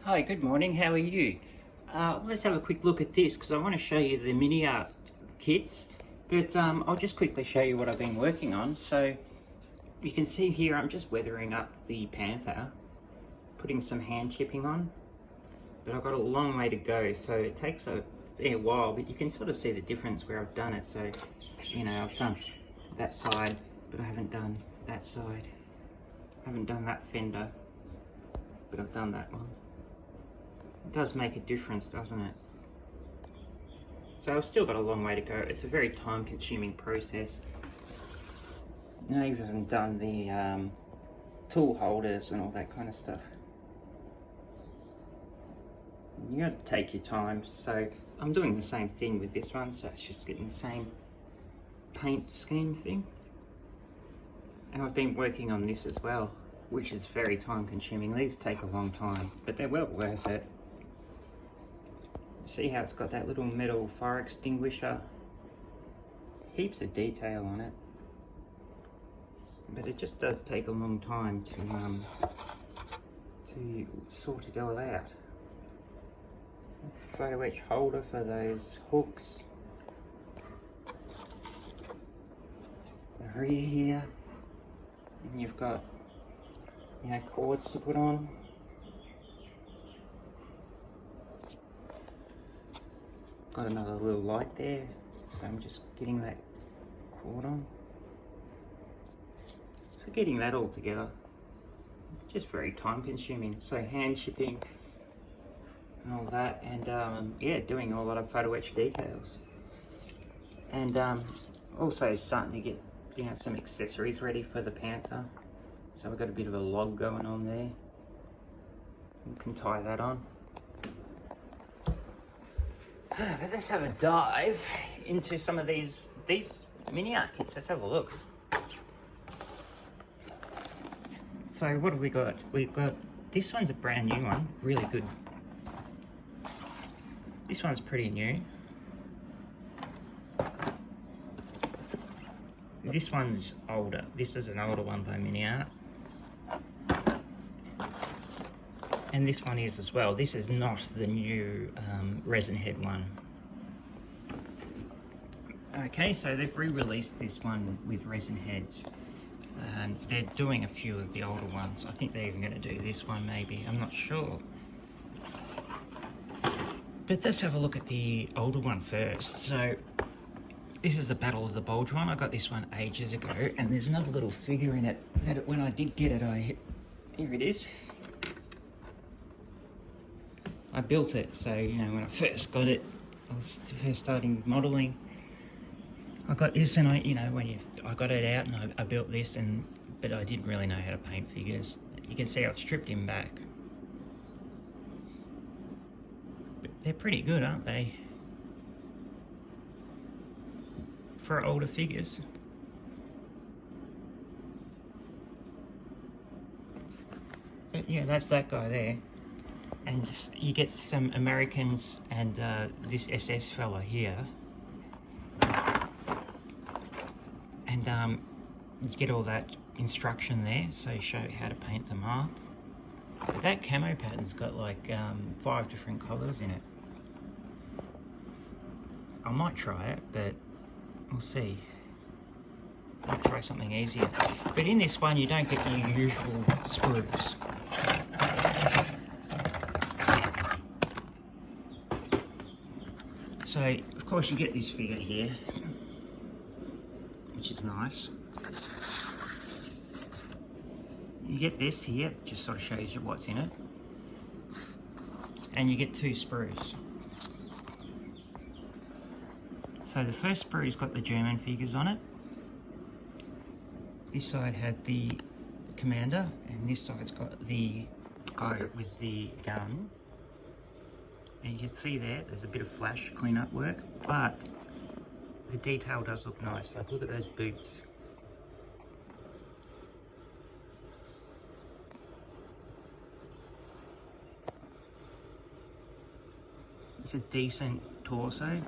Hi, good morning. How are you? Let's have a quick look at this because I want to show you the Miniart kits, but I'll just quickly show you what I've been working on. So you can see here I'm just weathering up the Panther, putting some hand chipping on, but I've got a long way to go, so it takes a fair while, but you can sort of see the difference where I've done it. So, you know, I've done that side, but I haven't done that side. I haven't done that fender, but I've done that one. It does make a difference, doesn't it? So I've still got a long way to go. It's a very time-consuming process. Now I've even done the tool holders and all that kind of stuff. You got to take your time. So I'm doing the same thing with this one, so it's just getting the same paint scheme thing. And I've been working on this as well, which is very time-consuming. These take a long time, but they're well worth it. See how it's got that little metal fire extinguisher? Heaps of detail on it. But it just does take a long time to sort it all out. Photo etch holder for those hooks. The rear here. And you've got, you know, cords to put on. Got another little light there, so I'm just getting that cord on. So getting that all together, just very time consuming. So hand chipping and all that, and yeah, doing a lot of photo etch details. And also starting to get, you know, some accessories ready for the Panther. So we've got a bit of a log going on there. We can tie that on. But let's have a dive into some of these Miniart kits. Let's have a look. So what have we got? We've got, this one's a brand new one, really good. This one's pretty new. This one's older. This is an older one by Miniart. And this one is as well. This is not the new resin head one. Okay, so they've re-released this one with resin heads. And they're doing a few of the older ones. I think they're even going to do this one maybe. I'm not sure. But let's have a look at the older one first. So this is the Battle of the Bulge one. I got this one ages ago. And there's another little figure in it that when I did get it, here it is. I built it, so, you know, when I first got it, I was first starting modelling. I got this, and I got it out, and I built this, but I didn't really know how to paint figures. You can see I've stripped him back. But they're pretty good, aren't they? For older figures. But yeah, that's that guy there. And you get some Americans and this SS fella here. And you get all that instruction there, so you show how to paint them up. But that camo pattern's got like 5 different colours in it. I might try it, but we'll see. I'll try something easier. But in this one, you don't get your usual sprues. So, of course, you get this figure here, which is nice. You get this here, just sort of shows you what's in it. And you get 2 sprues. So the first sprue's got the German figures on it. This side had the commander, and this side's got the guy with the gun. And you can see there's a bit of flash cleanup work, but the detail does look nice. Like, look at those boots. It's a decent torso.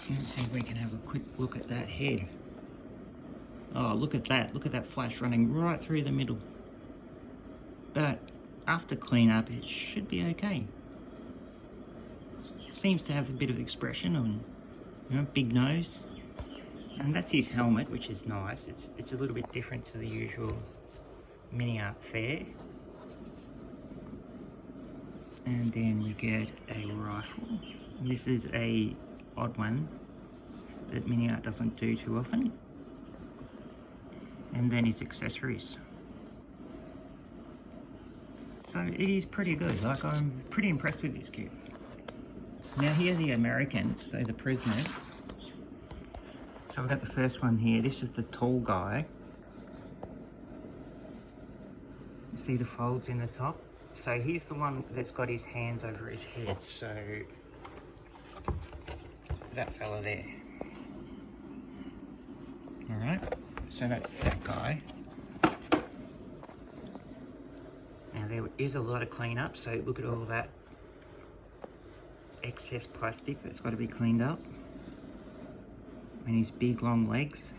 Let's see if we can have a quick look at that head. Oh, look at that. Look at that flash running right through the middle. But after cleanup it should be okay. Seems to have a bit of expression on, you know, big nose. And that's his helmet, which is nice. It's a little bit different to the usual Miniart fare. And then we get a rifle. This is a odd one that Miniart doesn't do too often. And then his accessories. So it is pretty good. Like, I'm pretty impressed with this kit. Now here are the Americans, so the prisoners. So we've got the first one here. This is the tall guy. You see the folds in the top? So he's the one that's got his hands over his head. So that fella there. Alright, so that's that guy. Now there is a lot of cleanup, so look at all that excess plastic that's got to be cleaned up. And his big long legs.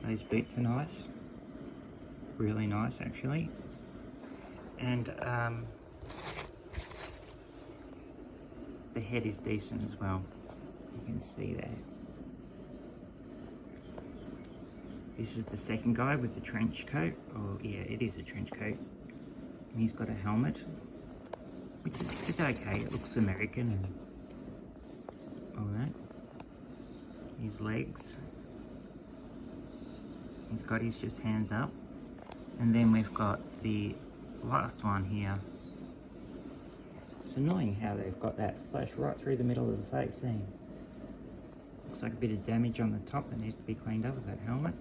Those boots are nice. Really nice actually. And the head is decent as well. You can see that. This is the second guy with the trench coat. Oh yeah, it is a trench coat. And he's got a helmet, which is okay. It looks American and all that. His legs. He's got his just hands up. And then we've got the last one here. It's annoying how they've got that flash right through the middle of the face, eh? Looks like a bit of damage on the top that needs to be cleaned up with that helmet.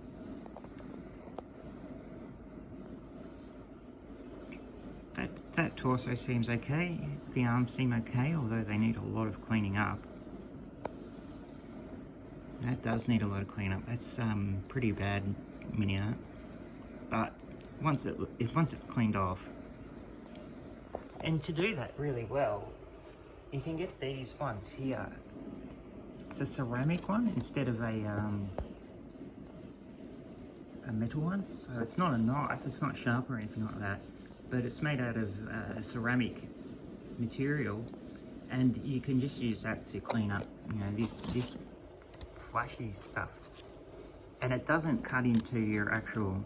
That torso seems okay. The arms seem okay, although they need a lot of cleaning up. That does need a lot of cleanup. That's pretty bad Miniart. But once it's cleaned off, and to do that really well, you can get these ones here. It's a ceramic one instead of a metal one. So it's not a knife. It's not sharp or anything like that. But it's made out of ceramic material, and you can just use that to clean up, you know, this flashy stuff. And it doesn't cut into your actual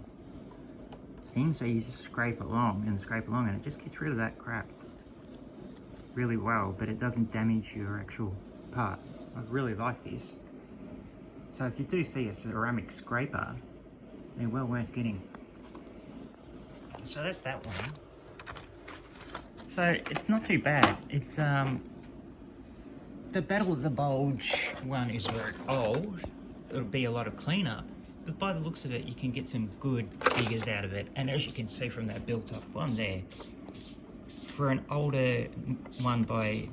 thing, so you just scrape along, and it just gets rid of that crap really well, but it doesn't damage your actual part. I really like this. So if you do see a ceramic scraper, they're well worth getting. So that's that one. So it's not too bad. It's the Battle of the Bulge one is very old. It'll be a lot of cleanup, but by the looks of it, you can get some good figures out of it. And as you can see from that built-up one there, for an older one by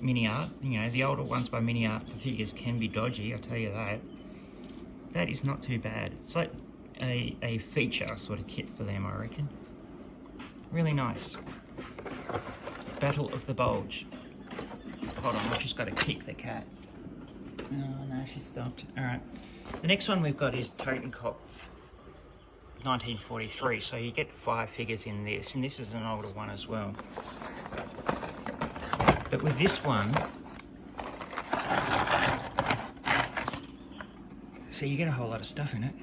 Miniart, you know, the older ones by Miniart, the figures can be dodgy, I'll tell you that. That is not too bad. It's like a feature sort of kit for them, I reckon. Really nice. Battle of the Bulge. Hold on, I've just got to kick the cat. No, she stopped. Alright. The next one we've got is Totenkopf 1943. So you get 5 figures in this, and this is an older one as well. But with this one, so you get a whole lot of stuff in it.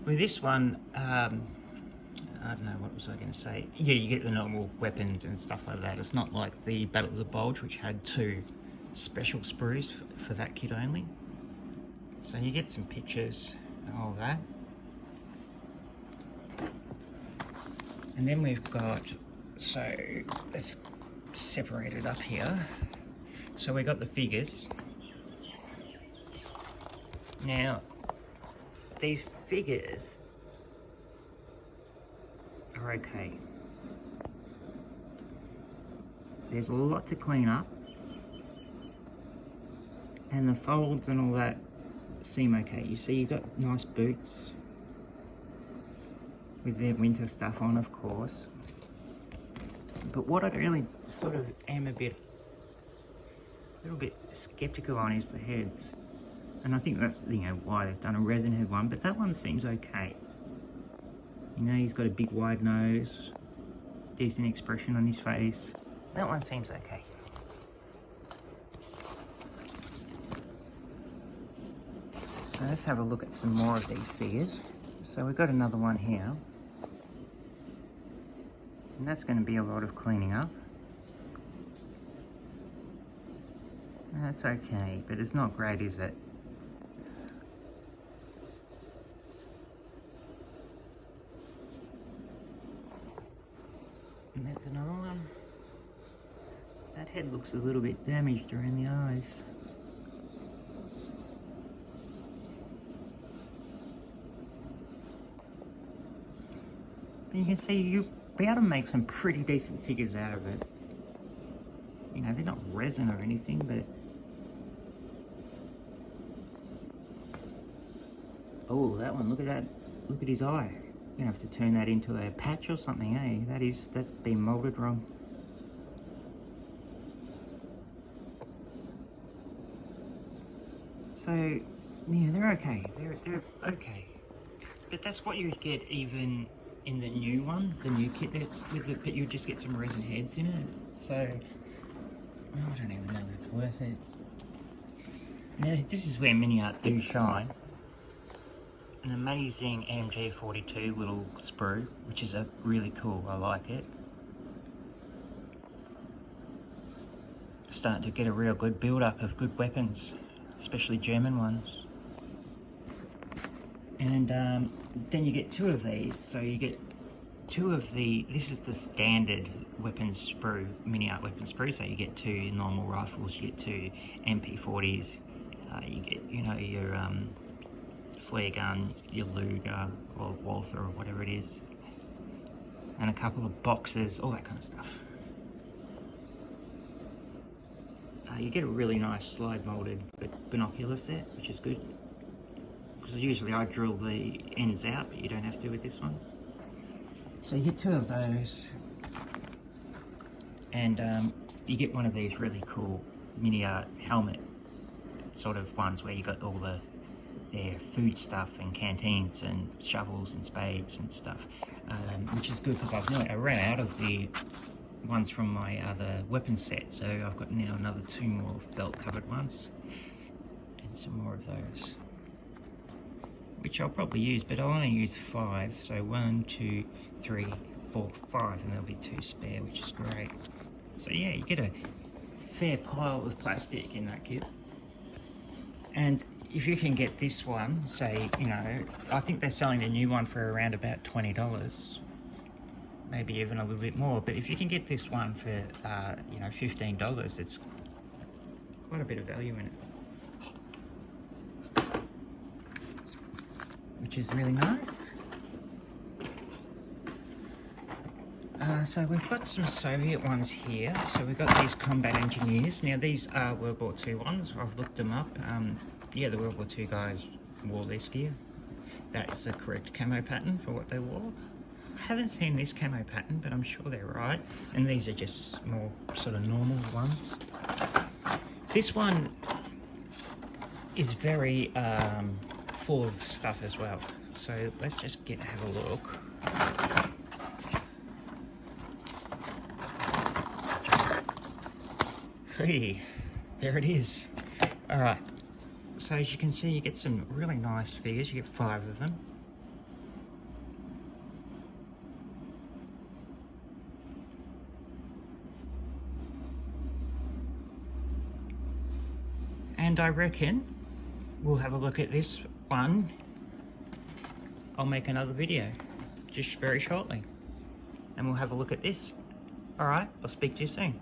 With this one, I don't know, what was I going to say? Yeah, you get the normal weapons and stuff like that. It's not like the Battle of the Bulge, which had 2 special sprues for that kit only. So you get some pictures and all that. And then we've got, so let's separate it up here. So we got the figures. Now, these figures are okay. There's a lot to clean up, and the folds and all that seem okay. You see, you've got nice boots with their winter stuff on, of course. But what I really sort of am a little bit skeptical on is the heads. And I think that's, you know, why they've done a resin head one, but that one seems okay. You know, he's got a big wide nose, decent expression on his face. That one seems okay. So let's have a look at some more of these figures. So we've got another one here. And that's going to be a lot of cleaning up. That's okay, but it's not great, is it? And that's another one. That head looks a little bit damaged around the eyes. But you can see you'll be able to make some pretty decent figures out of it. You know, they're not resin or anything, but... Oh, that one, look at that. Look at his eye. You're gonna have to turn that into a patch or something, eh? That's been molded wrong. So, yeah, they're okay. They're okay. But that's what you get even in the new one, the new kit that's with the, but you just get some resin heads in it. So, I don't even know if it's worth it. Now, this is where Miniart do shine. An amazing MG42 little sprue, which is a really cool, I like it. Starting to get a real good build up of good weapons, especially German ones. And then you get two of these, so you get two of the, this is the standard weapons sprue, Miniart weapons sprue, so you get two normal rifles, you get two MP40s, you get, you know, your flare gun, your Luger or Walther or whatever it is, and a couple of boxes, all that kind of stuff. You get a really nice slide molded binocular set, which is good, because usually I drill the ends out, but you don't have to with this one. So you get two of those, and you get one of these really cool Miniart helmet sort of ones where you got all their food stuff and canteens and shovels and spades and stuff, which is good because I ran out of the ones from my other weapon set, so I've got now another two more felt covered ones and some more of those, which I'll probably use, but I'll only use 5, so 1, 2, 3, 4, 5, and there'll be 2 spare, which is great. So yeah, you get a fair pile of plastic in that kit. And if you can get this one, say, you know, I think they're selling the new one for around about $20, maybe even a little bit more, but if you can get this one for, you know, $15, it's quite a bit of value in it, which is really nice. So we've got some Soviet ones here. So we've got these combat engineers. Now these are World War II ones. I've looked them up. Yeah, the World War II guys wore this gear. That is the correct camo pattern for what they wore. I haven't seen this camo pattern, but I'm sure they're right. And these are just more sort of normal ones. This one is very full of stuff as well. So let's just have a look. Hey, there it is. All right. So as you can see, you get some really nice figures. You get 5 of them. And I reckon we'll have a look at this one. I'll make another video just very shortly. And we'll have a look at this. All right, I'll speak to you soon.